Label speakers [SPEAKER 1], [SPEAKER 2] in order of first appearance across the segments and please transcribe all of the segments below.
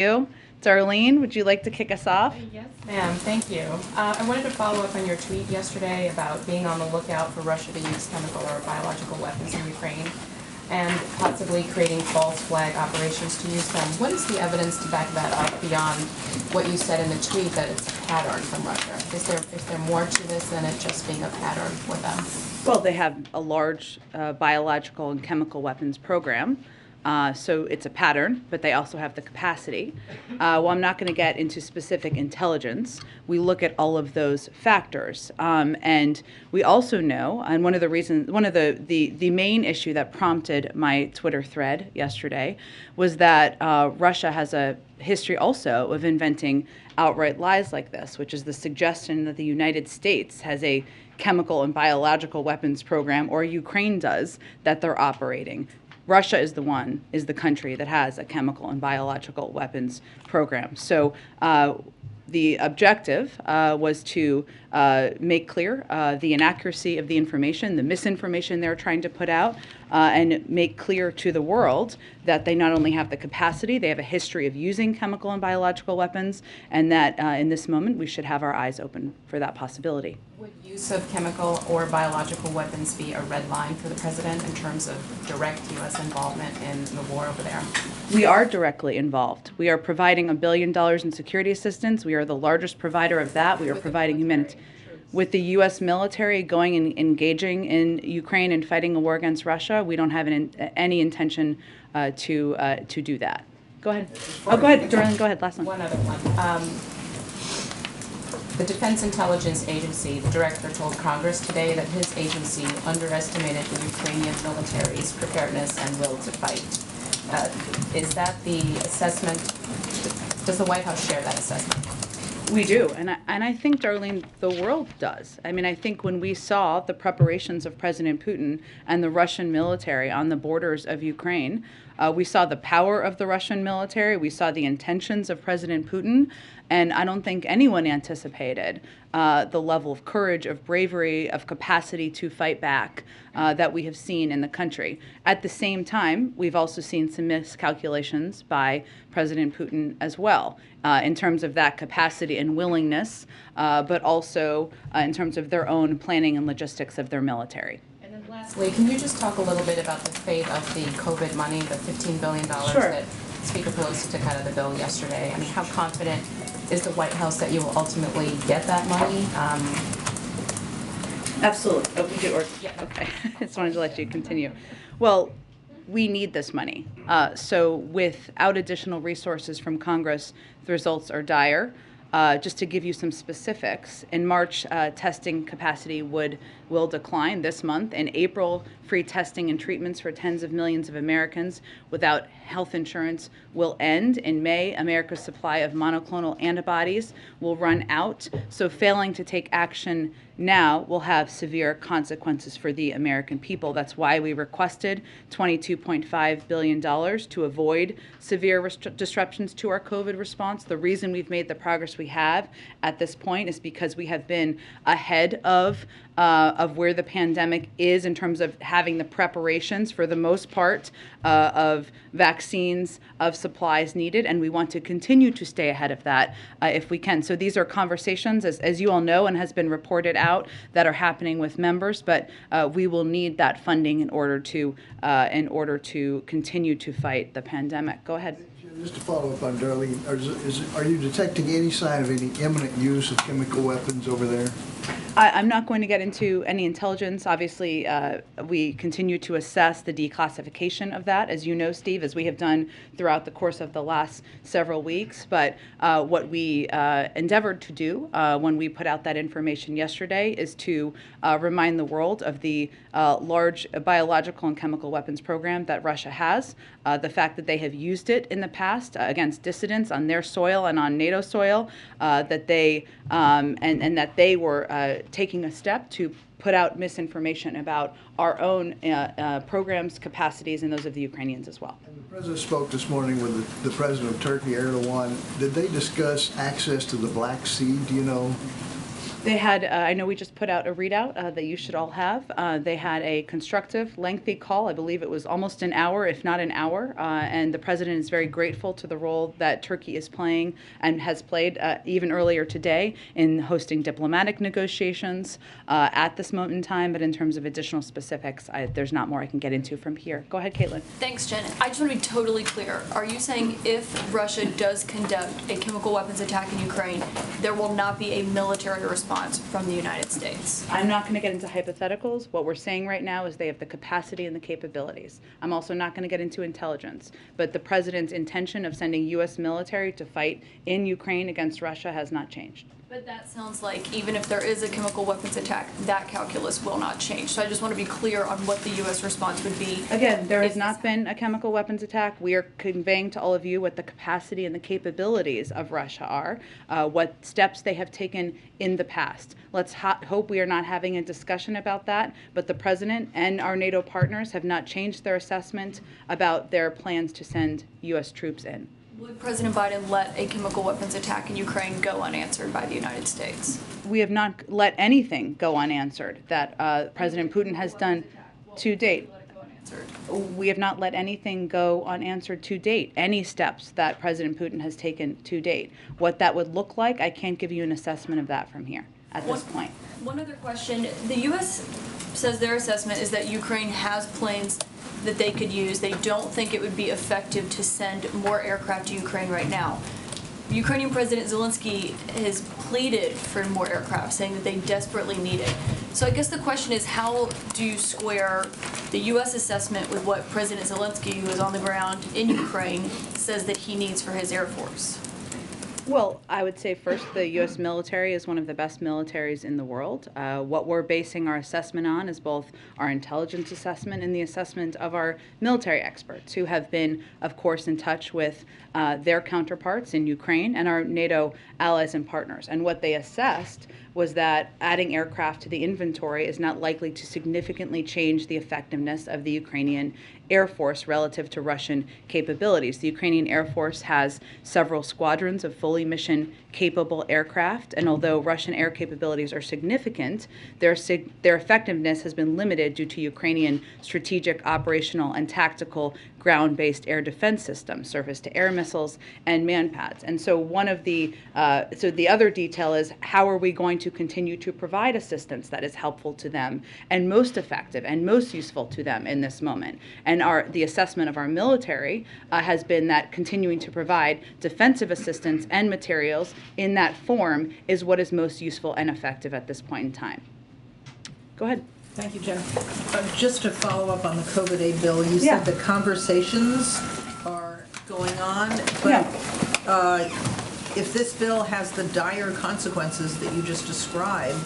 [SPEAKER 1] you. Darlene, would you like to kick us off?
[SPEAKER 2] Yes, ma'am. Thank you. I wanted to follow up on your tweet yesterday about being on the lookout for Russia to use chemical or biological weapons in Ukraine and possibly creating false flag operations to use them. What is the evidence to back that up beyond what you said in the tweet that it's a pattern from Russia? Is there more to this than it just being a pattern for them?
[SPEAKER 1] Well, they have a large biological and chemical weapons program. So it's a pattern, but they also have the capacity. Well, I'm not going to get into specific intelligence. We look at all of those factors. And we also know, and one of the main issue that prompted my Twitter thread yesterday was that Russia has a history also of inventing outright lies like this, which is the suggestion that the United States has a chemical and biological weapons program, or Ukraine does, that they're operating. Russia is the country that has a chemical and biological weapons program. So the objective was to make clear the inaccuracy of the information, the misinformation they're trying to put out, and make clear to the world that they not only have the capacity, they have a history of using chemical and biological weapons, and that in this moment we should have our eyes open for that possibility.
[SPEAKER 2] Would use of chemical or biological weapons be a red line for the president in terms of direct U.S. involvement in the war over there?
[SPEAKER 1] We are directly involved. We are providing $1 billion in security assistance. We are the largest provider of that. We are providing humanitarian. With the U.S. military going and engaging in Ukraine and fighting a war against Russia, we don't have any intention to do that. Go ahead. Oh, go ahead, Darlene. Go ahead. Last one.
[SPEAKER 2] One other one. The Defense Intelligence Agency, the director told Congress today that his agency underestimated the Ukrainian military's preparedness and will to fight. Is that the assessment? Does the White House share that assessment?
[SPEAKER 1] We do, and I think, Darlene, the world does. I mean, I think when we saw the preparations of President Putin and the Russian military on the borders of Ukraine, we saw the power of the Russian military, we saw the intentions of President Putin, and I don't think anyone anticipated the level of courage, of bravery, of capacity to fight back that we have seen in the country. At the same time, we've also seen some miscalculations by President Putin as well in terms of that capacity and willingness, but also in terms of their own planning and logistics of their military.
[SPEAKER 2] And then lastly, can you just talk a little bit about the fate of the COVID money, the $15 billion
[SPEAKER 1] Sure.
[SPEAKER 2] that Speaker Pelosi took out of the bill yesterday? I mean, how confident is the White House that you will ultimately get that money?
[SPEAKER 1] Absolutely. Oh, we do. Or,
[SPEAKER 2] Yeah.
[SPEAKER 1] okay. I just wanted to let you continue. Well, we need this money. So without additional resources from Congress, the results are dire. Just to give you some specifics, in March, testing capacity will decline this month. In April, free testing and treatments for tens of millions of Americans without health insurance will end. In May, America's supply of monoclonal antibodies will run out. So failing to take action now will have severe consequences for the American people. That's why we requested $22.5 billion to avoid severe disruptions to our COVID response. The reason we've made the progress we have at this point is because we have been ahead of where the pandemic is in terms of having the preparations, for the most part, of vaccines, of supplies needed, and we want to continue to stay ahead of that if we can. So these are conversations, as you all know and has been reported out, that are happening with members, but we will need that funding in order to continue to fight the pandemic. Go ahead.
[SPEAKER 3] Just to follow up on Darlene, are you detecting any sign of any imminent use of chemical weapons over there?
[SPEAKER 1] I'm not going to get into any intelligence. Obviously, we continue to assess the declassification of that, as you know, Steve, as we have done throughout the course of the last several weeks. But what we endeavored to do when we put out that information yesterday is to remind the world of the large biological and chemical weapons program that Russia has, the fact that they have used it in the past against dissidents on their soil and on NATO soil, that they and that they were taking a step to put out misinformation about our own programs, capacities, and those of the Ukrainians as well.
[SPEAKER 3] And the President spoke this morning with the President of Turkey, Erdogan. Did they discuss access to the Black Sea? Do you know?
[SPEAKER 1] They had, I know we just put out a readout that you should all have. They had a constructive, lengthy call. I believe it was almost an hour, if not an hour. And the president is very grateful to the role that Turkey is playing and has played even earlier today in hosting diplomatic negotiations at this moment in time. But in terms of additional specifics, there's not more I can get into from here. Go ahead, Caitlin.
[SPEAKER 4] Thanks, Jen. I just want to be totally clear. Are you saying if Russia does conduct a chemical weapons attack in Ukraine, there will not be a military response from the United States?
[SPEAKER 1] I'm not going to get into hypotheticals. What we're saying right now is they have the capacity and the capabilities. I'm also not going to get into intelligence. But the president's intention of sending U.S. military to fight in Ukraine against Russia has not changed.
[SPEAKER 4] But that sounds like even if there is a chemical weapons attack, that calculus will not change. So I just want to be clear on what the U.S. response would be.
[SPEAKER 1] Again, there has not been a chemical weapons attack. We are conveying to all of you what the capacity and the capabilities of Russia are, what steps they have taken in the past. Let's hope we are not having a discussion about that, but the president and our NATO partners have not changed their assessment about their plans to send U.S. troops in.
[SPEAKER 4] Would President Biden let a chemical weapons attack in Ukraine go unanswered by the United States?
[SPEAKER 1] We have not let anything go unanswered that President Putin has done to date. We have not let anything go unanswered to date, any steps that President Putin has taken to date. What that would look like, I can't give you an assessment of that from here at this point.
[SPEAKER 4] One other question. The U.S. says their assessment is that Ukraine has planes that they could use. They don't think it would be effective to send more aircraft to Ukraine right now. Ukrainian President Zelensky has pleaded for more aircraft, saying that they desperately need it. So I guess the question is, how do you square the U.S. assessment with what President Zelensky, who is on the ground in Ukraine, says that he needs for his Air Force?
[SPEAKER 1] Well, I would say first the U.S. military is one of the best militaries in the world. What we're basing our assessment on is both our intelligence assessment and the assessment of our military experts who have been, of course, in touch with their counterparts in Ukraine and our NATO allies and partners. And what they assessed was that adding aircraft to the inventory is not likely to significantly change the effectiveness of the Ukrainian Air Force relative to Russian capabilities. The Ukrainian Air Force has several squadrons of fully mission-capable aircraft, and although Russian air capabilities are significant, their effectiveness has been limited due to Ukrainian strategic, operational, and tactical ground-based air defense systems, surface-to-air missiles, and manpads. And so the other detail is, how are we going to continue to provide assistance that is helpful to them and most effective and most useful to them in this moment? And the assessment of our military has been that continuing to provide defensive assistance and materials in that form is what is most useful and effective at this point in time. Go ahead.
[SPEAKER 5] Thank you, Jen. Just to follow up on the COVID aid bill, you
[SPEAKER 1] Yeah.
[SPEAKER 5] said the conversations are going on, but if this bill has the dire consequences that you just described,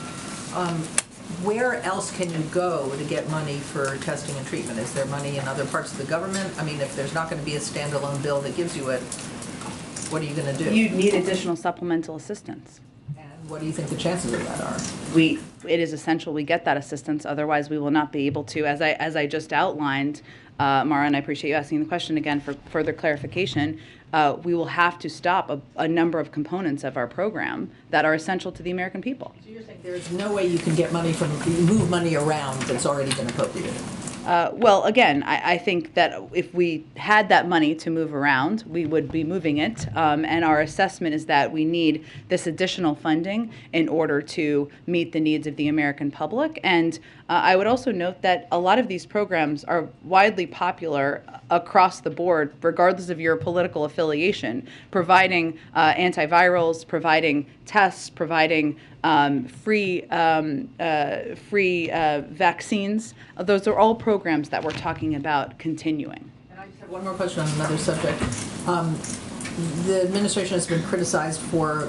[SPEAKER 5] where else can you go to get money for testing and treatment? Is there money in other parts of the government? I mean, if there's not going to be a standalone bill that gives you it, what are you going to do?
[SPEAKER 1] You need additional supplemental assistance.
[SPEAKER 5] And what do you think the chances of that are?
[SPEAKER 1] It is essential we get that assistance, otherwise we will not be able to, as I just outlined, Mara, and I appreciate you asking the question again for further clarification, we will have to stop a number of components of our program that are essential to the American people.
[SPEAKER 5] So you're saying there's no way you can get money move money around that's already been appropriated?
[SPEAKER 1] Well, again, I think that if we had that money to move around, we would be moving it. And our assessment is that we need this additional funding in order to meet the needs of the American public. And I would also note that a lot of these programs are widely popular across the board, regardless of your political affiliation, providing antivirals, providing tests, providing free vaccines. Those are all programs that we're talking about continuing.
[SPEAKER 5] And I just have one more question on another subject. The administration has been criticized for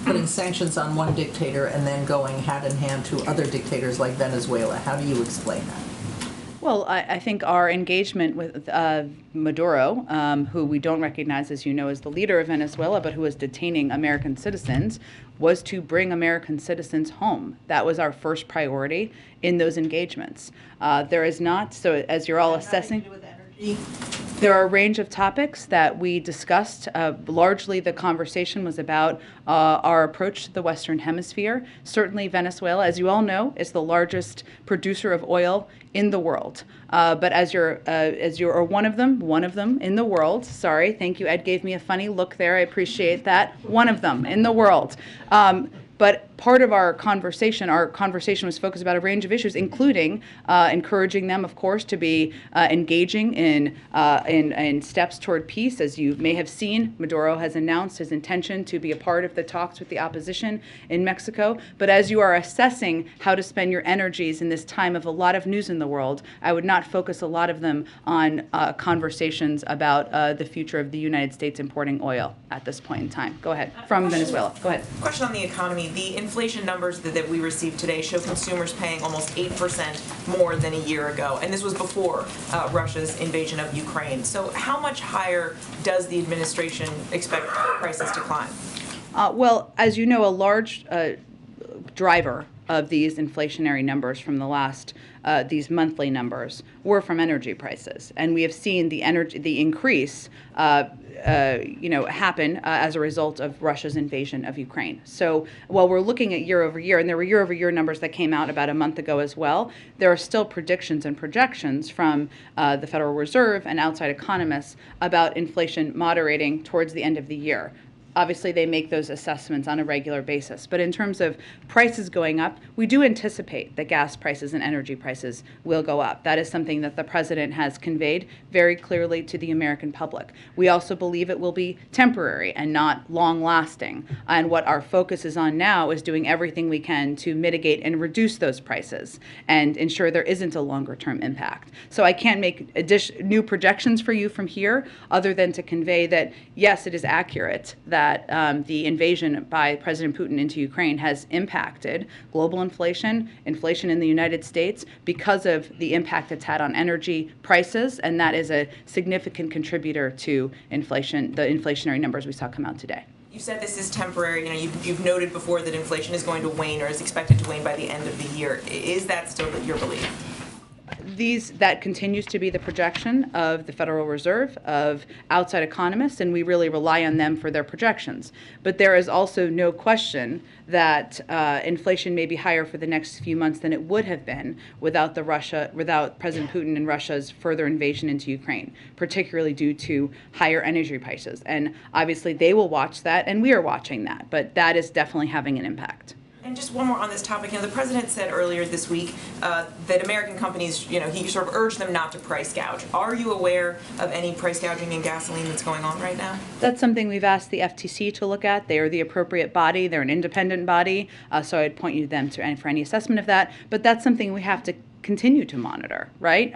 [SPEAKER 5] putting sanctions on one dictator and then going hand in hand to other dictators like Venezuela. How do you explain that?
[SPEAKER 1] Well, I think our engagement with Maduro, who we don't recognize, as you know, as the leader of Venezuela, but who is detaining American citizens, was to bring American citizens home. That was our first priority in those engagements. There is not, so as you're all assessing.
[SPEAKER 5] Nothing to do with energy?
[SPEAKER 1] There are a range of topics that we discussed. Largely, the conversation was about our approach to the Western Hemisphere. Certainly, Venezuela, as you all know, is the largest producer of oil in the world. But as you're one of them in the world. Sorry, thank you. Ed gave me a funny look there. I appreciate that. One of them in the world. But part of our conversation was focused about a range of issues, including encouraging them, of course, to be engaging in steps toward peace. As you may have seen, Maduro has announced his intention to be a part of the talks with the opposition in Mexico. But as you are assessing how to spend your energies in this time of a lot of news in the world, I would not focus a lot of them on conversations about the future of the United States importing oil at this point in time. Go ahead. From Venezuela. Go ahead.
[SPEAKER 6] Question on the economy. The inflation numbers that we received today show consumers paying almost 8% more than a year ago, and this was before Russia's invasion of Ukraine. So how much higher does the administration expect prices to climb?
[SPEAKER 1] Well, as you know, a large driver of these inflationary numbers from the last, these monthly numbers, were from energy prices, and we have seen the increase happen as a result of Russia's invasion of Ukraine. So while we're looking at year over year, and there were year over year numbers that came out about a month ago as well, there are still predictions and projections from the Federal Reserve and outside economists about inflation moderating towards the end of the year. Obviously, they make those assessments on a regular basis. But in terms of prices going up, we do anticipate that gas prices and energy prices will go up. That is something that the president has conveyed very clearly to the American public. We also believe it will be temporary and not long-lasting. And what our focus is on now is doing everything we can to mitigate and reduce those prices and ensure there isn't a longer-term impact. So I can't make new projections for you from here other than to convey that, yes, it is accurate that the invasion by President Putin into Ukraine has impacted global inflation in the United States because of the impact it's had on energy prices, and that is a significant contributor to inflation, the inflationary numbers we saw come out today.
[SPEAKER 6] You said this is temporary. You've noted before that inflation is going to wane or is expected to wane by the end of the year. Is that still your belief?
[SPEAKER 1] That continues to be the projection of the Federal Reserve, of outside economists, and we really rely on them for their projections. But there is also no question that inflation may be higher for the next few months than it would have been without President Putin and Russia's further invasion into Ukraine, particularly due to higher energy prices. And obviously they will watch that, and we are watching that, but that is definitely having an impact.
[SPEAKER 6] And just one more on this topic. The president said earlier this week that American companies, he sort of urged them not to price gouge. Are you aware of any price gouging in gasoline that's going on right now?
[SPEAKER 1] That's something we've asked the FTC to look at. They are the appropriate body. They're an independent body, so I'd point you to them for any assessment of that. But that's something we have to continue to monitor, right?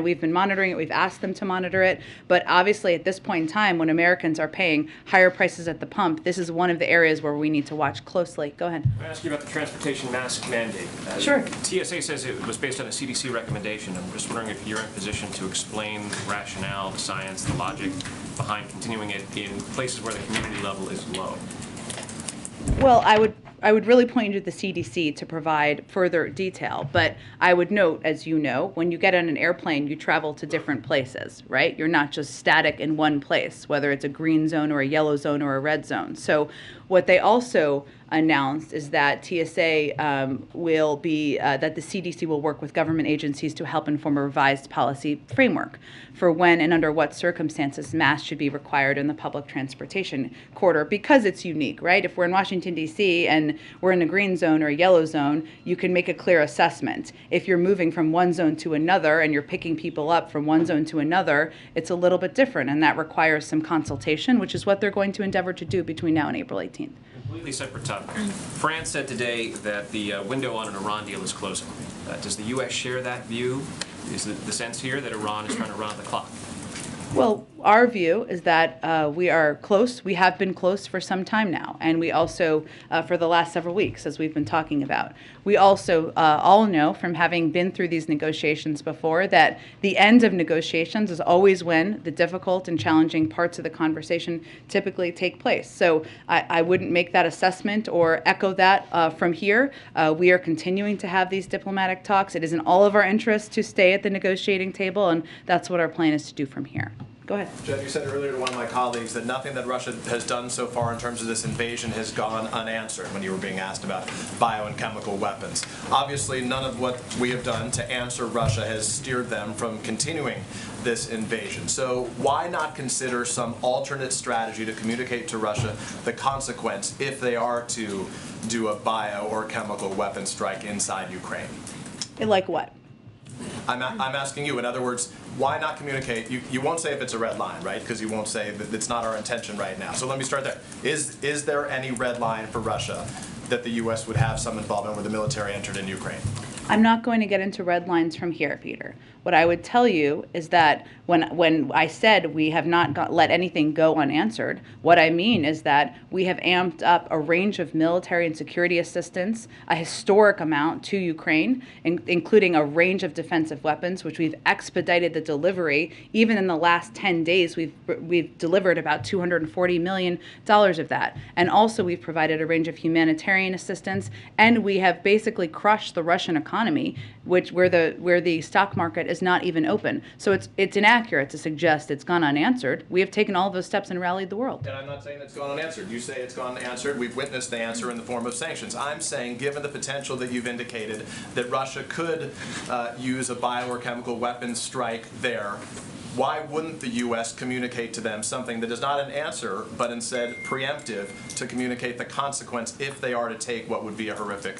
[SPEAKER 1] We've been monitoring it. We've asked them to monitor it. But obviously, at this point in time, when Americans are paying higher prices at the pump, this is one of the areas where we need to watch closely. Go ahead.
[SPEAKER 7] Can I ask you about the transportation mask mandate?
[SPEAKER 1] Sure.
[SPEAKER 7] TSA says it was based on a CDC recommendation. I'm just wondering if you're in position to explain the rationale, the science, the logic behind continuing it in places where the community level is low.
[SPEAKER 1] Well, I would really point you to the CDC to provide further detail, but I would note, as you know, when you get on an airplane, you travel to different places, right? You're not just static in one place, whether it's a green zone or a yellow zone or a red zone. So what they also announced is that TSA will be, that the CDC will work with government agencies to help inform a revised policy framework for when and under what circumstances masks should be required in the public transportation corridor, because it's unique, right? If we're in Washington, D.C. and we're in a green zone or a yellow zone, you can make a clear assessment. If you're moving from one zone to another and you're picking people up from one zone to another, it's a little bit different, and that requires some consultation, which is what they're going to endeavor to do between now and April 18th.
[SPEAKER 7] Completely separate topic. France said today that the window on an Iran deal is closing. Does the U.S. share that view? Is the sense here that Iran is trying to run out the clock?
[SPEAKER 1] Well, our view is that we are close. We have been close for some time now, and we also, for the last several weeks, as we've been talking about. We also all know from having been through these negotiations before that the end of negotiations is always when the difficult and challenging parts of the conversation typically take place. So I wouldn't make that assessment or echo that from here. We are continuing to have these diplomatic talks. It is in all of our interests to stay at the negotiating table, and that's what our plan is to do from here. Go ahead.
[SPEAKER 8] Jen, you said earlier to one of my colleagues that nothing that Russia has done so far in terms of this invasion has gone unanswered when you were being asked about bio and chemical weapons. Obviously, none of what we have done to answer Russia has steered them from continuing this invasion. So why not consider some alternate strategy to communicate to Russia the consequence if they are to do a bio or chemical weapon strike inside Ukraine?
[SPEAKER 1] Like what?
[SPEAKER 8] I'm asking you, in other words, why not communicate? You won't say if it's a red line, right? Because you won't say that it's not our intention right now. So let me start there. Is there any red line for Russia that the U.S. would have some involvement where the military entered in Ukraine?
[SPEAKER 1] I'm not going to get into red lines from here, Peter. What I would tell you is that when I said we have not let anything go unanswered, what I mean is that we have amped up a range of military and security assistance, a historic amount to Ukraine, including a range of defensive weapons, which we've expedited the delivery. Even in the last 10 days, we've delivered about $240 million of that. And also we've provided a range of humanitarian assistance, and we have basically crushed the Russian economy, where the stock market is not even open. So it's inaccurate to suggest it's gone unanswered. We have taken all those steps and rallied the world.
[SPEAKER 8] And I'm not saying it's gone unanswered. You say it's gone unanswered. We've witnessed the answer in the form of sanctions. I'm saying, given the potential that you've indicated that Russia could use a bio or chemical weapons strike there, why wouldn't the U.S. communicate to them something that is not an answer, but instead preemptive to communicate the consequence if they are to take what would be a horrific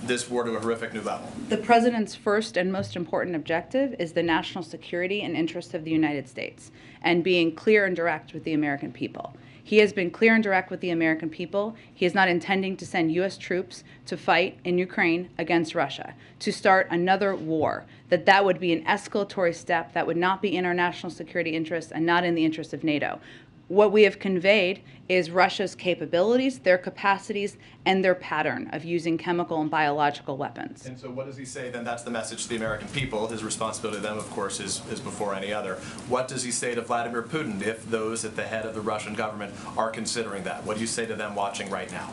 [SPEAKER 8] this war to a horrific new level?
[SPEAKER 1] The president's first and most important objective is the national security and interests of the United States and being clear and direct with the American people. He has been clear and direct with the American people. He is not intending to send U.S. troops to fight in Ukraine against Russia, to start another war, that would be an escalatory step that would not be in our national security interests and not in the interests of NATO. What we have conveyed is Russia's capabilities, their capacities, and their pattern of using chemical and biological weapons.
[SPEAKER 8] And so what does he say then? That's the message to the American people. His responsibility to them, of course, is before any other. What does he say to Vladimir Putin if those at the head of the Russian government are considering that? What do you say to them watching right now?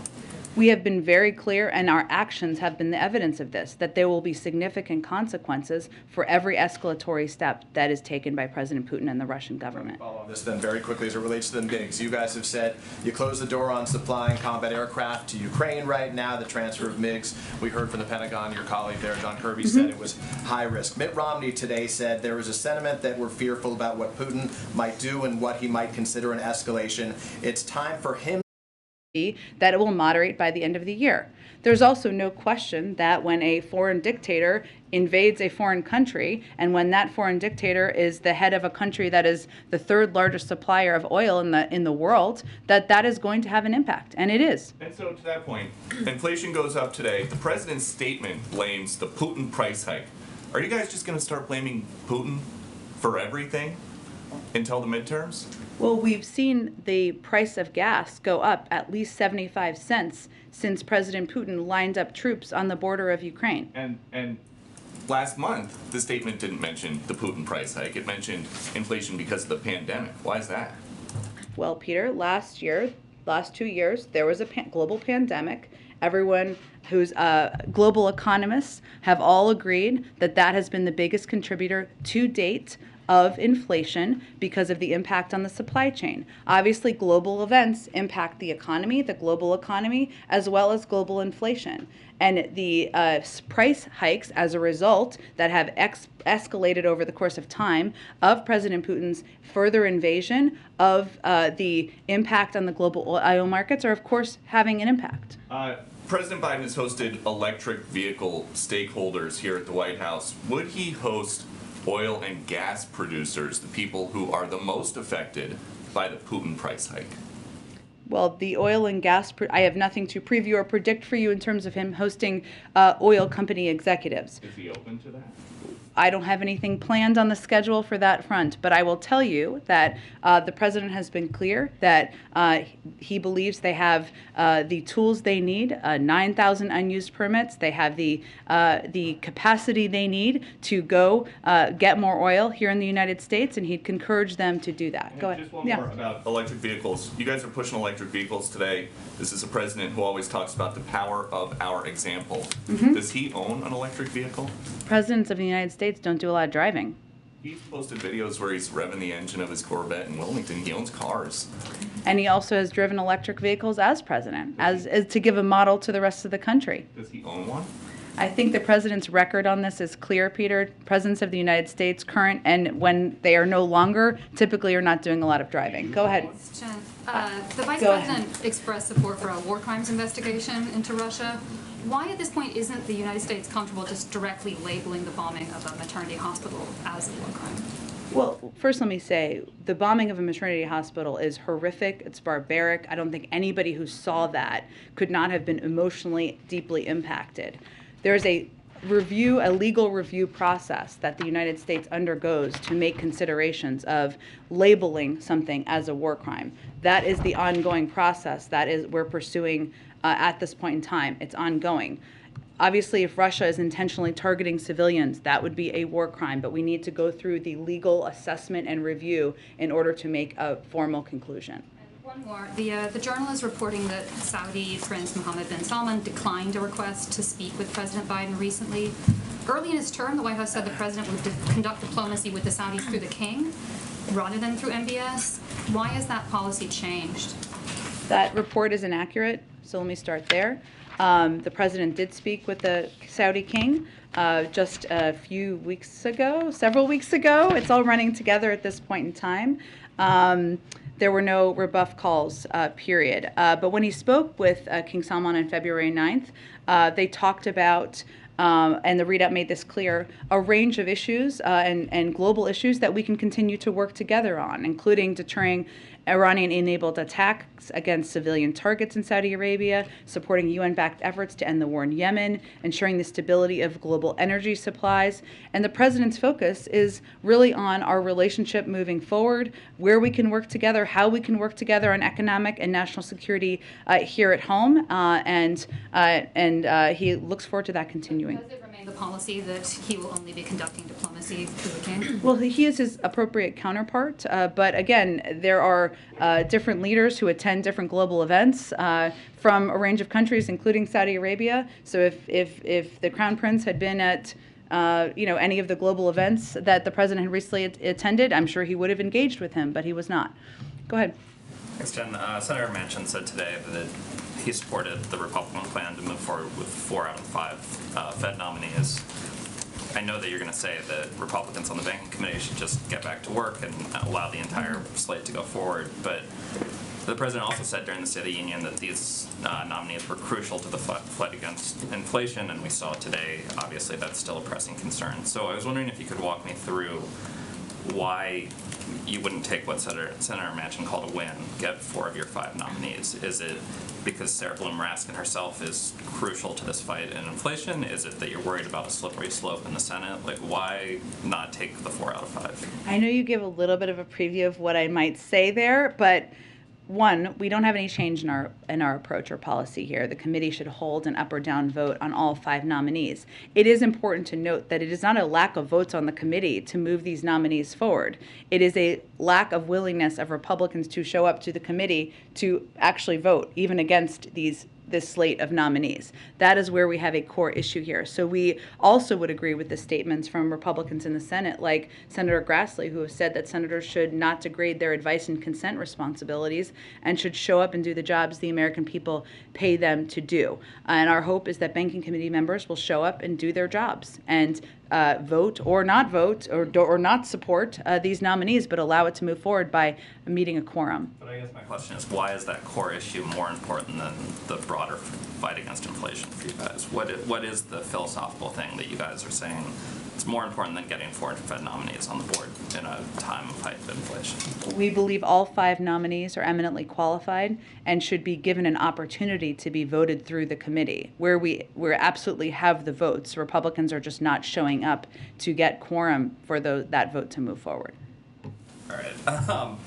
[SPEAKER 1] We have been very clear, and our actions have been the evidence of this, that there will be significant consequences for every escalatory step that is taken by President Putin and the Russian government.
[SPEAKER 8] Follow on this then very quickly as it relates to the MiGs. You guys have said you closed the door on supplying combat aircraft to Ukraine right now, the transfer of MiGs. We heard from the Pentagon, your colleague there, John Kirby, said it was high risk. Mitt Romney today said there was a sentiment that we're fearful about what Putin might do and what he might consider an escalation. It's time for him
[SPEAKER 1] that it will moderate by the end of the year. There's also no question that when a foreign dictator invades a foreign country, and when that foreign dictator is the head of a country that is the third largest supplier of oil in the world, that is going to have an impact, and it is.
[SPEAKER 9] And so to that point, inflation goes up today. The president's statement blames the Putin price hike. Are you guys just going to start blaming Putin for everything until the midterms?
[SPEAKER 1] Well, we've seen the price of gas go up at least 75 cents since President Putin lined up troops on the border of Ukraine.
[SPEAKER 9] And last month, the statement didn't mention the Putin price hike. It mentioned inflation because of the pandemic. Why is that?
[SPEAKER 1] Well, Peter, last 2 years, there was a global pandemic. Everyone who's global economists have all agreed that has been the biggest contributor to date of inflation because of the impact on the supply chain. Obviously, global events impact the economy, the global economy, as well as global inflation. And the price hikes as a result that have escalated over the course of time of President Putin's further invasion of the impact on the global oil markets are, of course, having an impact.
[SPEAKER 9] President Biden has hosted electric vehicle stakeholders here at the White House. Would he host oil and gas producers, the people who are the most affected by the Putin price hike?
[SPEAKER 1] Well, the oil and gas, I have nothing to preview or predict for you in terms of him hosting oil company executives.
[SPEAKER 9] Is he open to that?
[SPEAKER 1] I don't have anything planned on the schedule for that front, but I will tell you that the president has been clear that he believes they have the tools they need, 9,000 unused permits. They have the capacity they need to go get more oil here in the United States, and he'd encourage them to do that.
[SPEAKER 9] Hey,
[SPEAKER 1] Go ahead.
[SPEAKER 9] Just one more about electric vehicles. You guys are pushing electric vehicles today. This is a president who always talks about the power of our example. Does he own an electric vehicle?
[SPEAKER 1] Presidents of the United States don't do a lot of driving.
[SPEAKER 9] He's posted videos where he's revving the engine of his Corvette in Wilmington. He owns cars.
[SPEAKER 1] And he also has driven electric vehicles as president, as to give a model to the rest of the country.
[SPEAKER 9] Does he own one?
[SPEAKER 1] I think the president's record on this is clear, Peter. Presidents of the United States, current and when they are no longer, typically are not doing a lot of driving. Go ahead.
[SPEAKER 10] Jen, the Vice
[SPEAKER 1] Go
[SPEAKER 10] President expressed support for a war crimes investigation into Russia. Why at this point isn't the United States comfortable just directly labeling the bombing of a maternity hospital as a war crime?
[SPEAKER 1] Well, first let me say, the bombing of a maternity hospital is horrific, it's barbaric. I don't think anybody who saw that could not have been emotionally deeply impacted. There's a legal review process that the United States undergoes to make considerations of labeling something as a war crime. That is the ongoing process we're pursuing at this point in time. It's ongoing. Obviously, if Russia is intentionally targeting civilians, that would be a war crime, but we need to go through the legal assessment and review in order to make a formal conclusion.
[SPEAKER 10] One more. The journal is reporting that Saudi Prince Mohammed bin Salman declined a request to speak with President Biden recently. Early in his term, the White House said the president would conduct diplomacy with the Saudis through the king rather than through MBS. Why has that policy changed?
[SPEAKER 1] That report is inaccurate, so let me start there. The president did speak with the Saudi king just a few weeks ago, several weeks ago. It's all running together at this point in time. There were no rebuff calls, period. But when he spoke with King Salman on February 9th, they talked about, and the readout made this clear, a range of issues and global issues that we can continue to work together on, including deterring Iranian-enabled attacks against civilian targets in Saudi Arabia, supporting UN-backed efforts to end the war in Yemen, ensuring the stability of global energy supplies. And the president's focus is really on our relationship moving forward, where we can work together, how we can work together on economic and national security here at home, and he looks forward to that continuing.
[SPEAKER 10] Does it remain the policy that he will only be conducting diplomacy through the king?
[SPEAKER 1] Well, he is his appropriate counterpart, but again, there are different leaders who attend different global events from a range of countries, including Saudi Arabia. So if the Crown Prince had been at any of the global events that the president had recently attended, I'm sure he would have engaged with him, but he was not. Go ahead.
[SPEAKER 11] Thanks, Jen. Senator Manchin said today that he supported the Republican plan to move forward with 4 out of 5 Fed nominees. I know that you're going to say that Republicans on the Banking Committee should just get back to work and allow the entire slate to go forward, but the president also said during the State of the Union that these nominees were crucial to the fight against inflation, and we saw today, obviously, that's still a pressing concern. So I was wondering if you could walk me through why you wouldn't take what Senator Manchin called a win, get 4 of your 5 nominees. Is it because Sarah Bloom Raskin herself is crucial to this fight in inflation? Is it that you're worried about a slippery slope in the Senate? Like, why not take the 4 out of 5?
[SPEAKER 1] I know you give a little bit of a preview of what I might say there, but one, we don't have any change in our approach or policy here. The committee should hold an up or down vote on all 5 nominees. It is important to note that it is not a lack of votes on the committee to move these nominees forward. It is a lack of willingness of Republicans to show up to the committee to actually vote, even against this slate of nominees. That is where we have a core issue here. So we also would agree with the statements from Republicans in the Senate, like Senator Grassley, who have said that senators should not degrade their advice and consent responsibilities and should show up and do the jobs the American people pay them to do. And our hope is that Banking Committee members will show up and do their jobs and vote or not support these nominees, but allow it to move forward by meeting a quorum.
[SPEAKER 11] But I guess my question is, why is that core issue more important than the broader fight against inflation for you guys? What is the philosophical thing that you guys are saying it's more important than getting 4 Fed nominees on the board in a time of heightened inflation?
[SPEAKER 1] We believe all 5 nominees are eminently qualified and should be given an opportunity to be voted through the committee, where we absolutely have the votes. Republicans are just not showing up to get quorum for that vote to move forward.
[SPEAKER 11] All right.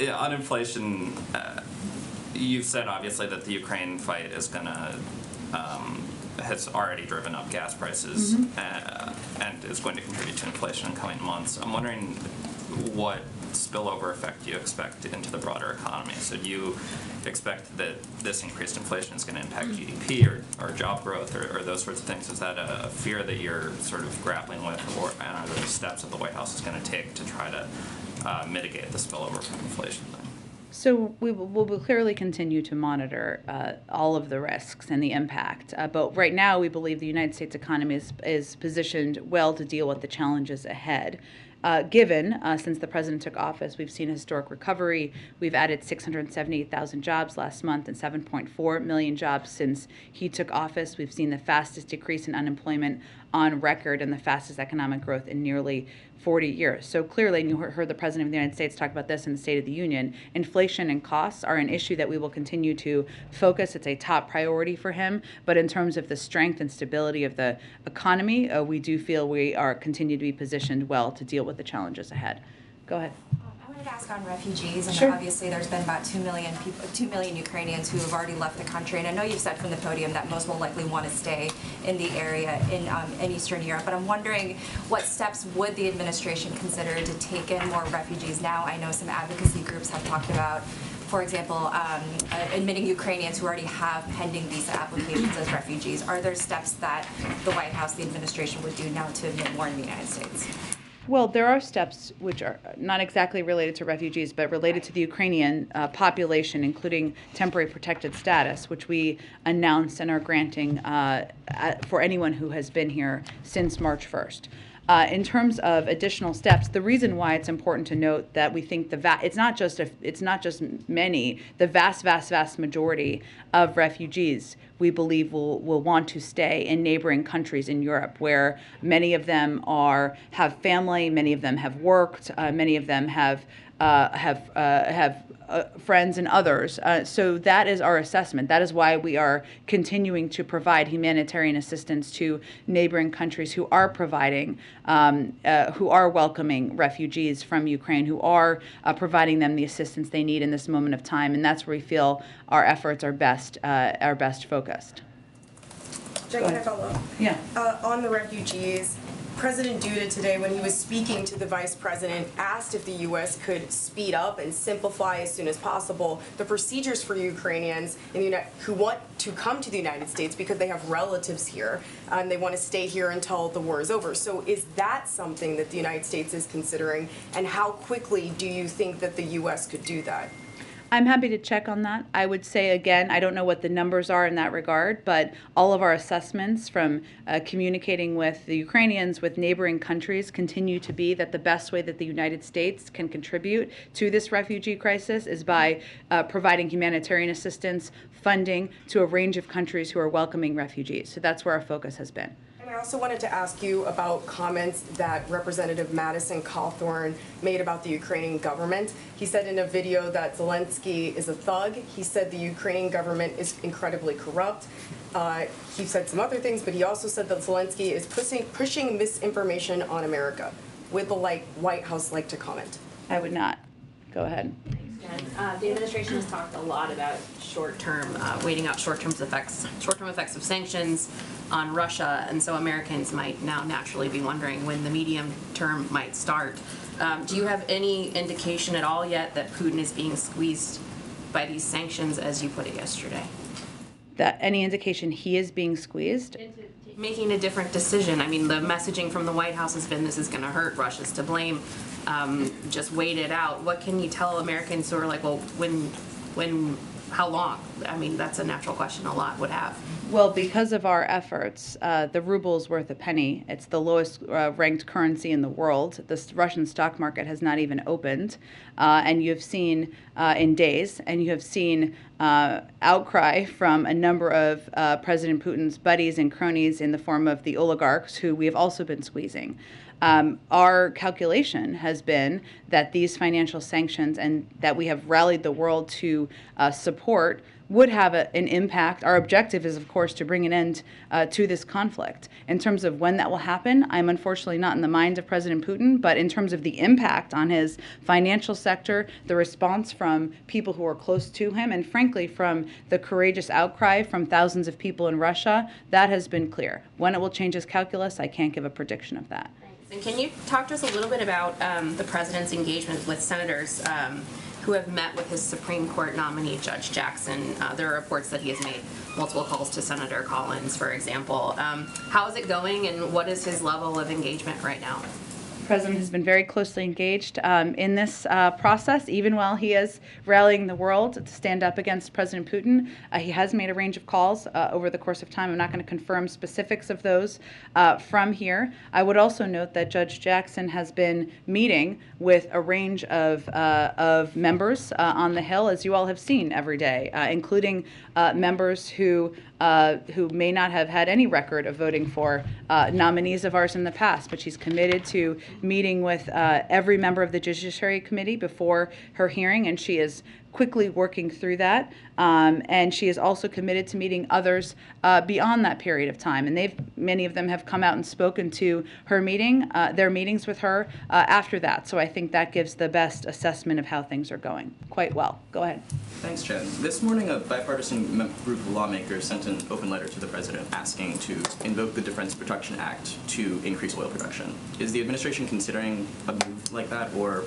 [SPEAKER 11] On inflation, you've said obviously that the Ukraine fight is going to has already driven up gas prices and is going to contribute to inflation in coming months. I'm wondering what spillover effect do you expect into the broader economy? So do you expect that this increased inflation is going to impact GDP or job growth or those sorts of things? Is that a fear that you're sort of grappling with, and are there steps that the White House is going to take to try to mitigate the spillover from inflation thing?
[SPEAKER 1] So we will clearly continue to monitor all of the risks and the impact. But right now, we believe the United States economy is positioned well to deal with the challenges ahead. Given, since the president took office, we've seen a historic recovery. We've added 678,000 jobs last month and 7.4 million jobs since he took office. We've seen the fastest decrease in unemployment on record and the fastest economic growth in nearly 40 years. So clearly, and you heard the President of the United States talk about this in the State of the Union, inflation and costs are an issue that we will continue to focus. It's a top priority for him. But in terms of the strength and stability of the economy, we do feel we are continue to be positioned well to deal with the challenges ahead. Go ahead.
[SPEAKER 12] I wanted to ask on refugees, and
[SPEAKER 1] Sure.
[SPEAKER 12] obviously there's been about 2 million people, 2 million Ukrainians who have already left the country, and I know you've said from the podium that most will likely want to stay in the area in Eastern Europe, but I'm wondering what steps would the administration consider to take in more refugees now? I know some advocacy groups have talked about, for example, admitting Ukrainians who already have pending visa applications as refugees. Are there steps that the White House, the administration would do now to admit more in the United States?
[SPEAKER 1] Well, there are steps which are not exactly related to refugees, but related to the Ukrainian population, including temporary protected status, which we announced and are granting for anyone who has been here since March 1st. In terms of additional steps, the reason why it's important to note that we think it's not just many, the vast majority of refugees we believe will want to stay in neighboring countries in Europe, where many of them have family, many of them have worked, many of them have friends and others. So that is our assessment. That is why we are continuing to provide humanitarian assistance to neighboring countries who are providing, who are welcoming refugees from Ukraine, who are providing them the assistance they need in this moment of time. And that's where we feel our efforts are best focused.
[SPEAKER 13] Jen, can I follow up?
[SPEAKER 1] Yeah.
[SPEAKER 13] On the refugees, President Duda today, when he was speaking to the Vice President, asked if the U.S. could speed up and simplify as soon as possible the procedures for Ukrainians who want to come to the United States because they have relatives here and they want to stay here until the war is over. So is that something that the United States is considering, and how quickly do you think that the U.S. could do that?
[SPEAKER 1] I'm happy to check on that. I would say, again, I don't know what the numbers are in that regard, but all of our assessments from communicating with the Ukrainians, with neighboring countries, continue to be that the best way that the United States can contribute to this refugee crisis is by providing humanitarian assistance, funding to a range of countries who are welcoming refugees. So that's where our focus has been.
[SPEAKER 13] And I also wanted to ask you about comments that Representative Madison Cawthorn made about the Ukrainian government. He said in a video that Zelensky is a thug. He said the Ukrainian government is incredibly corrupt. He said some other things, but he also said that Zelensky is pushing misinformation on America. Would the White House like to comment?
[SPEAKER 1] I would not. Go ahead.
[SPEAKER 14] The administration has talked a lot about short-term, waiting out short-term effects of sanctions on Russia, and so Americans might now naturally be wondering when the medium term might start. Do you have any indication at all yet that Putin is being squeezed by these sanctions, as you put it yesterday?
[SPEAKER 1] That any indication he is being squeezed?
[SPEAKER 14] Making a different decision. I mean, the messaging from the White House has been this is going to hurt, Russia's to blame, just wait it out. What can you tell Americans who are like, well, when, how long? I mean, that's a natural question a lot would have.
[SPEAKER 1] Well, because of our efforts, the ruble is worth a penny. It's the lowest ranked currency in the world. The Russian stock market has not even opened. And you have seen in days, and you have seen outcry from a number of President Putin's buddies and cronies in the form of the oligarchs who we have also been squeezing. Our calculation has been that these financial sanctions and that we have rallied the world to support would have an impact. Our objective is, of course, to bring an end to this conflict. In terms of when that will happen, I'm unfortunately not in the mind of President Putin, but in terms of the impact on his financial sector, the response from people who are close to him, and frankly from the courageous outcry from thousands of people in Russia, that has been clear. When it will change his calculus, I can't give a prediction of that.
[SPEAKER 14] And can you talk to us a little bit about the president's engagement with senators who have met with his Supreme Court nominee, Judge Jackson? There are reports that he has made multiple calls to Senator Collins, for example. How is it going, and what is his level of engagement right now?
[SPEAKER 1] The president has been very closely engaged in this process, even while he is rallying the world to stand up against President Putin. He has made a range of calls over the course of time. I'm not going to confirm specifics of those from here. I would also note that Judge Jackson has been meeting with a range of members on the Hill, as you all have seen every day, including members who may not have had any record of voting for nominees of ours in the past, but she's committed to meeting with every member of the Judiciary Committee before her hearing, and she is quickly working through that. And she is also committed to meeting others beyond that period of time. And many of them have come out and spoken to her their meetings with her after that. So I think that gives the best assessment of how things are going quite well. Go ahead.
[SPEAKER 15] Thanks, Jen. This morning, a bipartisan group of lawmakers sent an open letter to the president asking to invoke the Defense Production Act to increase oil production. Is the administration considering a move like that, or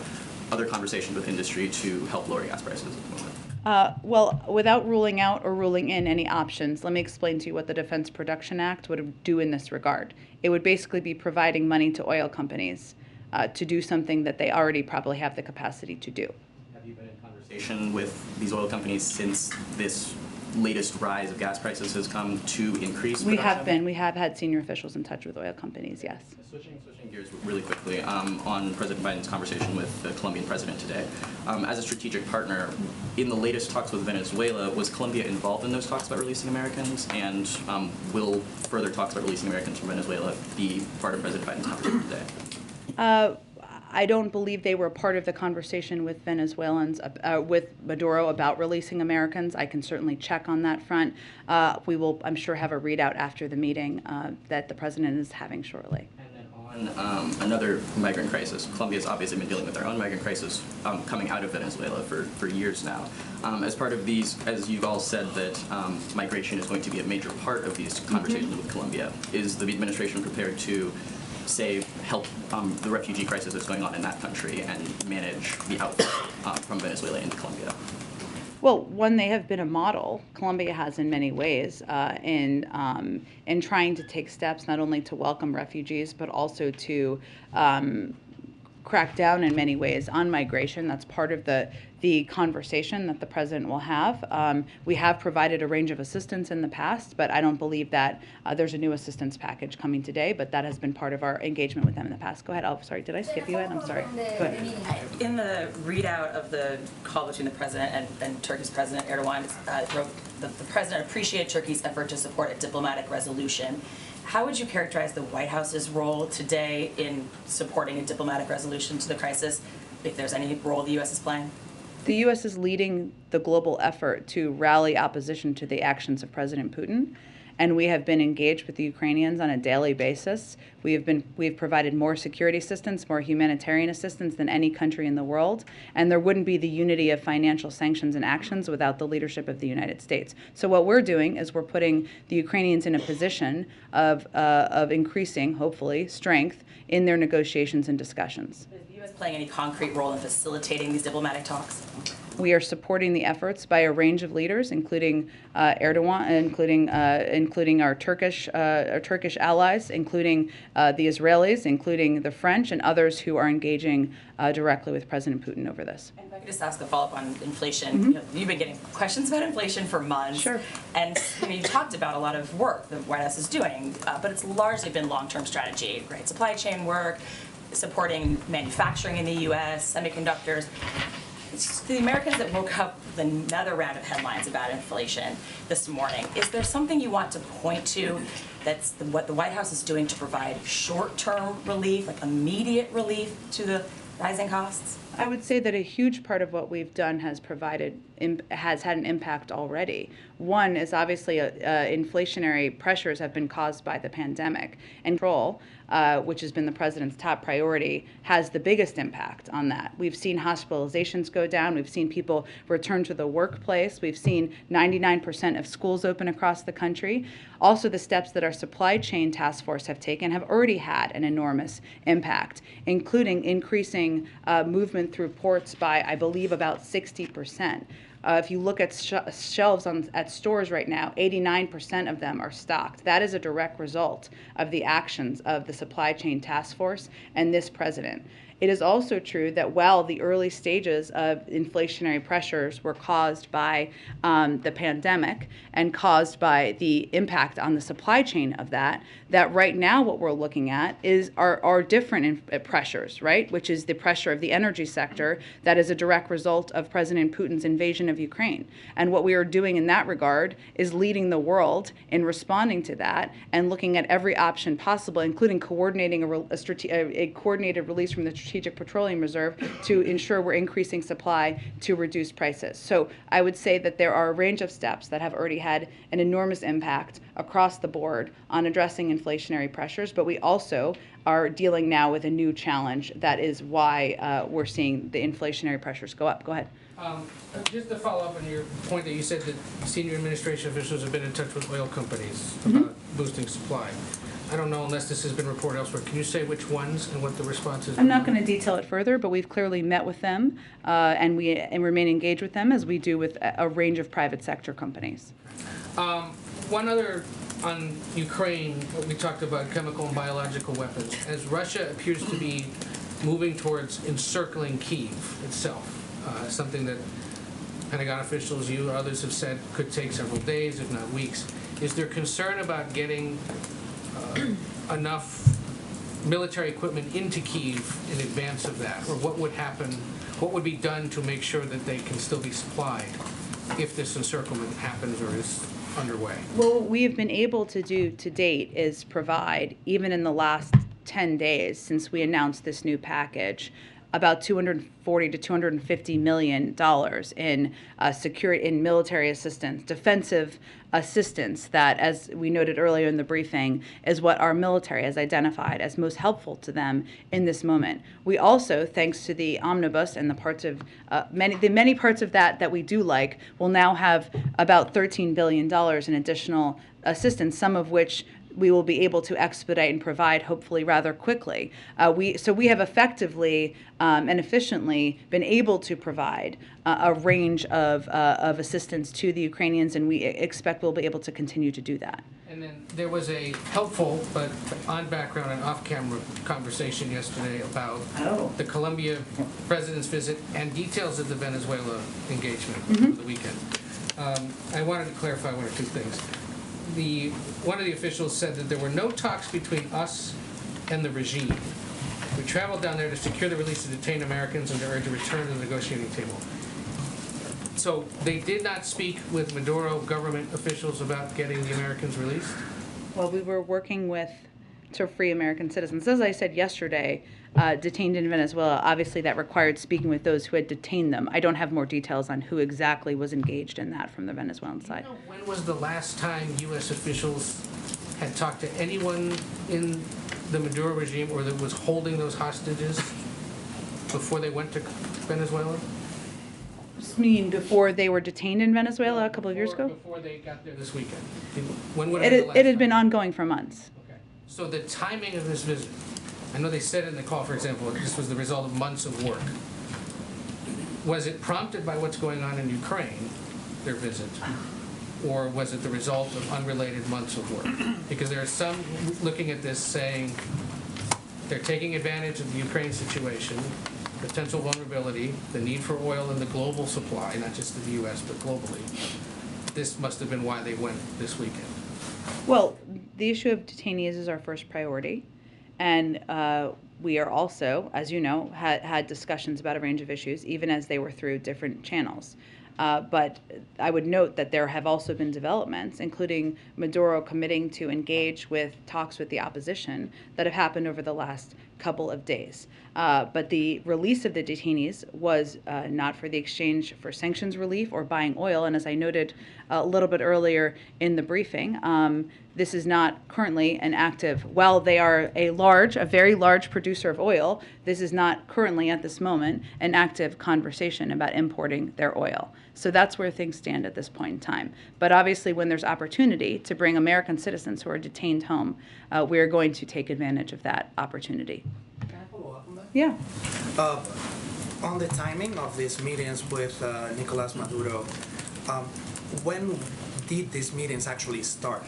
[SPEAKER 15] other conversations with industry to help lower gas prices at the moment?
[SPEAKER 1] Well, without ruling out or ruling in any options, let me explain to you what the Defense Production Act would do in this regard. It would basically be providing money to oil companies to do something that they already probably have the capacity to do.
[SPEAKER 15] Have you been in conversation with these oil companies since this latest rise of gas prices has come to increase production?
[SPEAKER 1] We have had senior officials in touch with oil companies, yes.
[SPEAKER 15] Switching gears really quickly on President Biden's conversation with the Colombian president today. As a strategic partner, in the latest talks with Venezuela, was Colombia involved in those talks about releasing Americans? And will further talks about releasing Americans from Venezuela be part of President Biden's conversation today?
[SPEAKER 1] I don't believe they were part of the conversation with Venezuelans, with Maduro about releasing Americans. I can certainly check on that front. We will, I'm sure, have a readout after the meeting that the president is having shortly.
[SPEAKER 15] On another migrant crisis, Colombia's obviously been dealing with their own migrant crisis coming out of Venezuela for years now. As part of these, as you've all said, that migration is going to be a major part of these conversations with Colombia. Is the administration prepared to, say, help the refugee crisis that's going on in that country and manage the outflow from Venezuela into Colombia?
[SPEAKER 1] Well, one, they have been a model. Colombia has in many ways in trying to take steps not only to welcome refugees, but also to crack down in many ways on migration. That's part of the conversation that the president will have. We have provided a range of assistance in the past, but I don't believe that there's a new assistance package coming today, but that has been part of our engagement with them in the past. Go ahead. Oh, sorry, did I skip you, Ed? I'm sorry. Go ahead.
[SPEAKER 16] In the readout of the call between the president and Turkey's President Erdogan, wrote that the president appreciated Turkey's effort to support a diplomatic resolution. How would you characterize the White House's role today in supporting a diplomatic resolution to the crisis, if there's any role the U.S. is playing?
[SPEAKER 1] The U.S. is leading the global effort to rally opposition to the actions of President Putin, and we have been engaged with the Ukrainians on a daily basis. We've provided more security assistance, more humanitarian assistance than any country in the world, and there wouldn't be the unity of financial sanctions and actions without the leadership of the United States. So what we're doing is we're putting the Ukrainians in a position of increasing, hopefully, strength in their negotiations and discussions.
[SPEAKER 16] Is the U.S. playing any concrete role in facilitating these diplomatic talks?
[SPEAKER 1] We are supporting the efforts by a range of leaders, including Erdogan, including our Turkish allies, including the Israelis, including the French, and others who are engaging directly with President Putin over this.
[SPEAKER 16] And if I could just ask a follow-up on inflation. You've been getting questions about inflation for months.
[SPEAKER 1] Sure.
[SPEAKER 16] And you've talked about a lot of work the White House is doing, but it's largely been long-term strategy, right? Supply chain work, supporting manufacturing in the U.S., semiconductors. The Americans that woke up with another round of headlines about inflation this morning, is there something you want to point to that's what the White House is doing to provide short-term relief, like immediate relief to the rising costs?
[SPEAKER 1] I would say that a huge part of what we've done has had an impact already. One is obviously inflationary pressures have been caused by the pandemic and control. which has been the president's top priority, has the biggest impact on that. We've seen hospitalizations go down. We've seen people return to the workplace. We've seen 99% of schools open across the country. Also, the steps that our supply chain task force have taken have already had an enormous impact, including increasing movement through ports by, I believe, about 60%. If you look at shelves at stores right now, 89% of them are stocked. That is a direct result of the actions of the supply chain task force and this president. It is also true that while the early stages of inflationary pressures were caused by the pandemic and caused by the impact on the supply chain of that right now what we're looking at are different pressures, right? Which is the pressure of the energy sector that is a direct result of President Putin's invasion of Ukraine. And what we are doing in that regard is leading the world in responding to that and looking at every option possible, including coordinating a coordinated release from the Strategic Petroleum Reserve to ensure we're increasing supply to reduce prices. So I would say that there are a range of steps that have already had an enormous impact across the board on addressing inflationary pressures, but we also are dealing now with a new challenge that is why we're seeing the inflationary pressures go up. Go ahead.
[SPEAKER 17] Just to follow up on your point that you said that senior administration officials have been in touch with oil companies about boosting supply. I don't know unless this has been reported elsewhere. Can you say which ones and what the response is?
[SPEAKER 1] I'm not going to detail it further, but we've clearly met with them and we remain engaged with them as we do with a range of private sector companies.
[SPEAKER 17] One other on Ukraine, we talked about chemical and biological weapons. As Russia appears to be moving towards encircling Kyiv itself, something that Pentagon officials, you or others have said could take several days, if not weeks. Is there concern about getting enough military equipment into Kyiv in advance of that? Or what would happen, what would be done to make sure that they can still be supplied if this encirclement happens or is underway?
[SPEAKER 1] Well, what we have been able to do to date is provide, even in the last 10 days since we announced this new package, about $240 to $250 million in military assistance, defensive assistance that, as we noted earlier in the briefing, is what our military has identified as most helpful to them in this moment. We also, thanks to the omnibus and the parts of many parts of that we do like, will now have about $13 billion in additional assistance, some of which we will be able to expedite and provide hopefully rather quickly. So we have effectively and efficiently been able to provide a range of assistance to the Ukrainians, and we expect we'll be able to continue to do that.
[SPEAKER 17] And then there was a helpful but on background and off-camera conversation yesterday about the Colombia president's visit and details of the Venezuela engagement over the weekend. I wanted to clarify one or two things. One of the officials said that there were no talks between us and the regime. We traveled down there to secure the release of detained Americans and to urge a return to the negotiating table. So they did not speak with Maduro government officials about getting the Americans released?
[SPEAKER 1] Well, we were working to free American citizens. As I said yesterday, detained in Venezuela, obviously that required speaking with those who had detained them. I don't have more details on who exactly was engaged in that from the Venezuelan side.
[SPEAKER 17] You know, when was the last time U.S. officials had talked to anyone in the Maduro regime or that was holding those hostages before they went to Venezuela?
[SPEAKER 1] You mean before they were detained in Venezuela a couple of years ago?
[SPEAKER 17] Before they got there this weekend. When would
[SPEAKER 1] it had been ongoing for months.
[SPEAKER 17] Okay. So the timing of this visit, I know they said in the call, for example, this was the result of months of work. Was it prompted by what's going on in Ukraine, their visit, or was it the result of unrelated months of work? Because there are some looking at this saying they're taking advantage of the Ukraine situation, potential vulnerability, the need for oil in the global supply, not just to the U.S., but globally. This must have been why they went this weekend.
[SPEAKER 1] Well, the issue of detainees is our first priority. And we are also, as you know, had discussions about a range of issues, even as they were through different channels. But I would note that there have also been developments, including Maduro committing to engage with talks with the opposition that have happened over the last couple of days. But the release of the detainees was not for the exchange for sanctions relief or buying oil. And as I noted a little bit earlier in the briefing, this is not currently an active, while they are a very large producer of oil, this is not currently at this moment an active conversation about importing their oil. So that's where things stand at this point in time. But obviously when there's opportunity to bring American citizens who are detained home, we are going to take advantage of that opportunity.
[SPEAKER 18] Can I follow up on that?
[SPEAKER 1] Yeah.
[SPEAKER 18] On the timing of these meetings with Nicolas Maduro, when did these meetings actually start?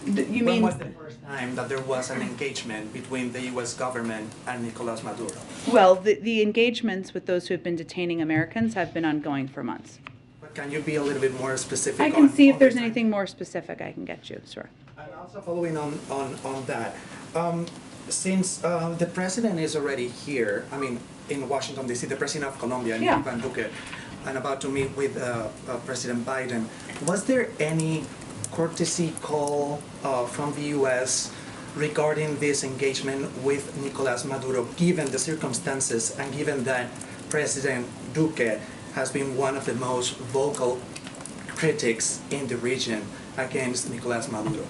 [SPEAKER 18] When was the first time that there was an engagement between the U.S. government and Nicolas Maduro?
[SPEAKER 1] Well, the engagements with those who have been detaining Americans have been ongoing for months.
[SPEAKER 18] But can you be a little bit more specific?
[SPEAKER 1] I can see if there's anything more specific I can get you, sure.
[SPEAKER 18] And also following on that, since the president is already here, I mean, in Washington, D.C., the president of Colombia,
[SPEAKER 1] Yeah.
[SPEAKER 18] Iván Duque, and about to meet with President Biden, was there any courtesy call from the U.S. regarding this engagement with Nicolas Maduro, given the circumstances and given that President Duque has been one of the most vocal critics in the region against Nicolas Maduro?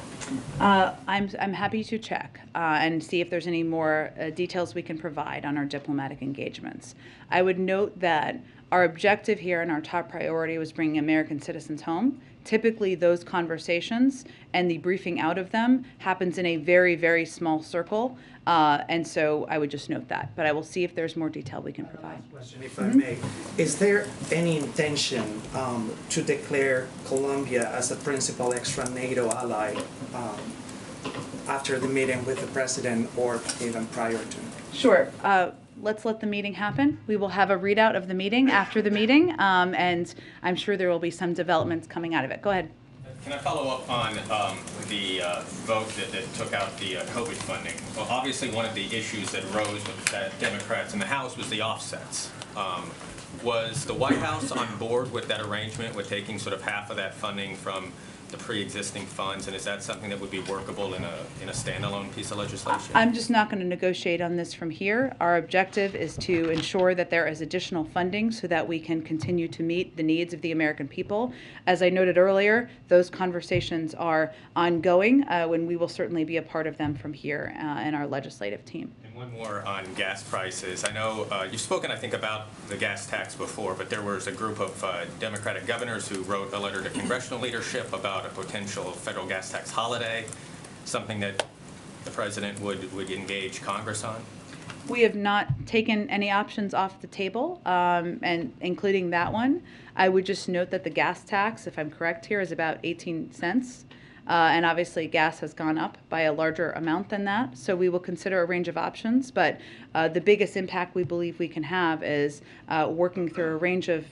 [SPEAKER 1] I'm happy to check and see if there's any more details we can provide on our diplomatic engagements. I would note that our objective here and our top priority was bringing American citizens home. Typically, those conversations and the briefing out of them happens in a very, very small circle, and so I would just note that. But I will see if there's more detail we can provide.
[SPEAKER 18] Question, if I may. Is there any intention to declare Colombia as a principal extra NATO ally after the meeting with the president or even prior to?
[SPEAKER 1] Sure. Let's let the meeting happen. We will have a readout of the meeting after the meeting, and I'm sure there will be some developments coming out of it. Go ahead.
[SPEAKER 7] Can I follow up on the vote that took out the COVID funding? Well, obviously one of the issues that rose with the Democrats in the House was the offsets. Was the White House on board with that arrangement, with taking sort of half of that funding from the pre-existing funds, and is that something that would be workable in a standalone piece of legislation?
[SPEAKER 1] I'm just not going to negotiate on this from here. Our objective is to ensure that there is additional funding so that we can continue to meet the needs of the American people. As I noted earlier, those conversations are ongoing, when we will certainly be a part of them from here in our legislative team.
[SPEAKER 7] And one more on gas prices. I know you've spoken, I think, about the gas tax before, but there was a group of Democratic governors who wrote a letter to congressional leadership about a potential federal gas tax holiday, something that the president would engage Congress on?
[SPEAKER 1] We have not taken any options off the table, and including that one. I would just note that the gas tax, if I'm correct here, is about 18 cents. And obviously gas has gone up by a larger amount than that. So we will consider a range of options, but the biggest impact we believe we can have is working through a range of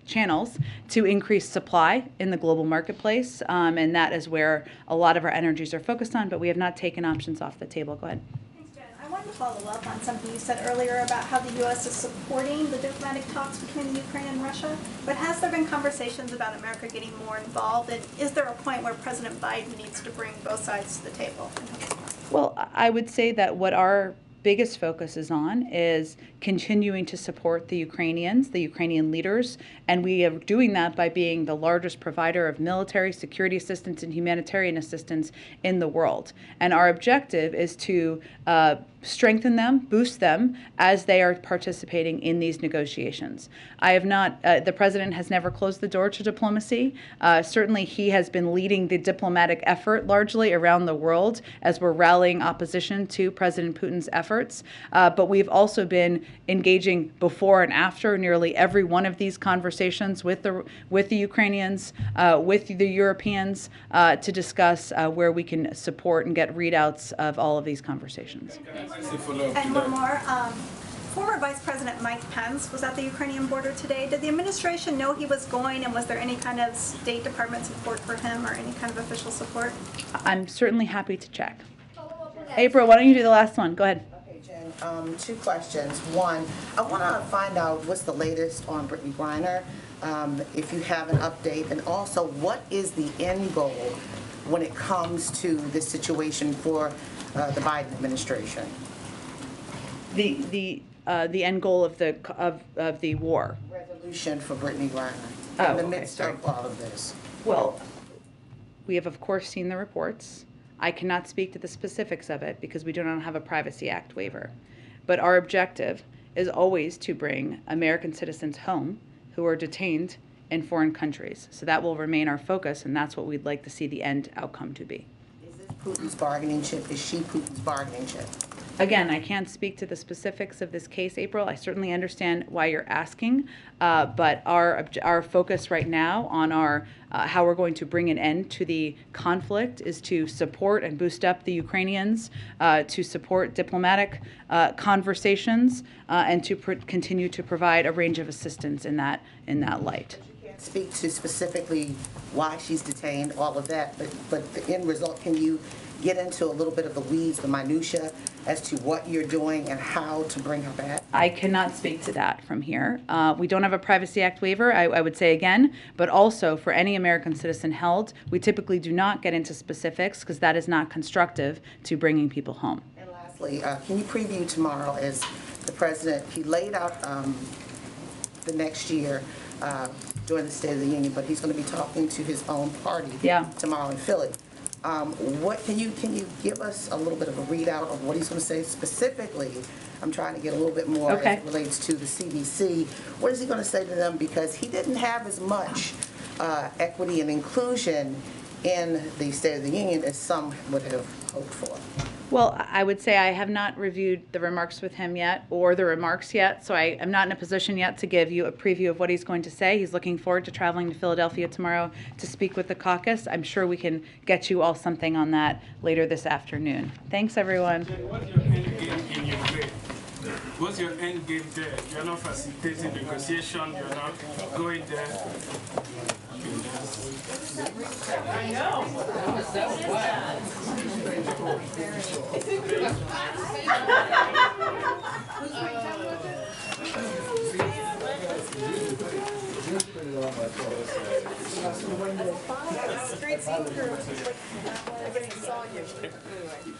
[SPEAKER 1] channels to increase supply in the global marketplace, and that is where a lot of our energies are focused on, but we have not taken options off the table. Go ahead.
[SPEAKER 19] Thanks, Jen. I wanted to follow up on something you said earlier about how the U.S. is supporting the diplomatic talks between the Ukraine and Russia, but has there been conversations about America getting more involved, and is there a point where President Biden needs to bring both sides to the table?
[SPEAKER 1] Well, I would say that what our biggest focus is on is continuing to support the Ukrainians, the Ukrainian leaders, and we are doing that by being the largest provider of military, security assistance, and humanitarian assistance in the world. And our objective is to strengthen them, boost them as they are participating in these negotiations. I have not, the president has never closed the door to diplomacy. Certainly he has been leading the diplomatic effort largely around the world as we're rallying opposition to President Putin's efforts. But we've also been engaging before and after nearly every one of these conversations with the Ukrainians, with the Europeans, to discuss where we can support and get readouts of all of these conversations.
[SPEAKER 19] And one more. Former Vice President Mike Pence was at the Ukrainian border today. Did the administration know he was going, and was there any kind of State Department support for him or any kind of official support?
[SPEAKER 1] I'm certainly happy to check. April, why don't you do the last one? Go ahead.
[SPEAKER 20] Okay, Jen, two questions. One, I want to find out what's the latest on Brittany Griner, if you have an update, and also what is the end goal when it comes to this situation for the Biden administration?
[SPEAKER 1] The end goal of the war.
[SPEAKER 20] Resolution for Brittany Griner
[SPEAKER 1] Oh,
[SPEAKER 20] in the
[SPEAKER 1] okay,
[SPEAKER 20] midst
[SPEAKER 1] sorry.
[SPEAKER 20] of all of this.
[SPEAKER 1] Well, we have of course seen the reports. I cannot speak to the specifics of it because we do not have a Privacy Act waiver. But our objective is always to bring American citizens home who are detained in foreign countries. So that will remain our focus, and that's what we'd like to see the end outcome to be.
[SPEAKER 20] Is this Putin's bargaining chip? Is she Putin's bargaining chip?
[SPEAKER 1] Again, I can't speak to the specifics of this case, April. I certainly understand why you're asking, but our focus right now on our how we're going to bring an end to the conflict is to support and boost up the Ukrainians, to support diplomatic conversations, and to continue to provide a range of assistance in that light.
[SPEAKER 20] Speak to specifically why she's detained, all of that, but the end result, can you get into a little bit of the weeds, the minutia, as to what you're doing and how to bring her back?
[SPEAKER 1] I cannot speak to that from here. We don't have a Privacy Act waiver, I would say again, but also for any American citizen held, we typically do not get into specifics because that is not constructive to bringing people home.
[SPEAKER 20] And lastly, can you preview tomorrow as the president, he laid out the next year during the State of the Union, but he's going to be talking to his own party tomorrow in Philly. What can you give us a little bit of a readout of what he's going to say specifically? I'm trying to get a little bit more as it relates to the CDC. What is he going to say to them? Because he didn't have as much equity and inclusion in the State of the Union as some would have hoped for.
[SPEAKER 1] Well, I would say I have not reviewed the remarks with him yet, or the remarks yet, so I am not in a position yet to give you a preview of what he's going to say. He's looking forward to traveling to Philadelphia tomorrow to speak with the caucus. I'm sure we can get you all something on that later this afternoon. Thanks, everyone.
[SPEAKER 21] What's your end game in Ukraine? What's your end game there? You're not facilitating negotiation, you're not going there. I know.
[SPEAKER 13] Great seeing her. Everybody saw you. Anyway.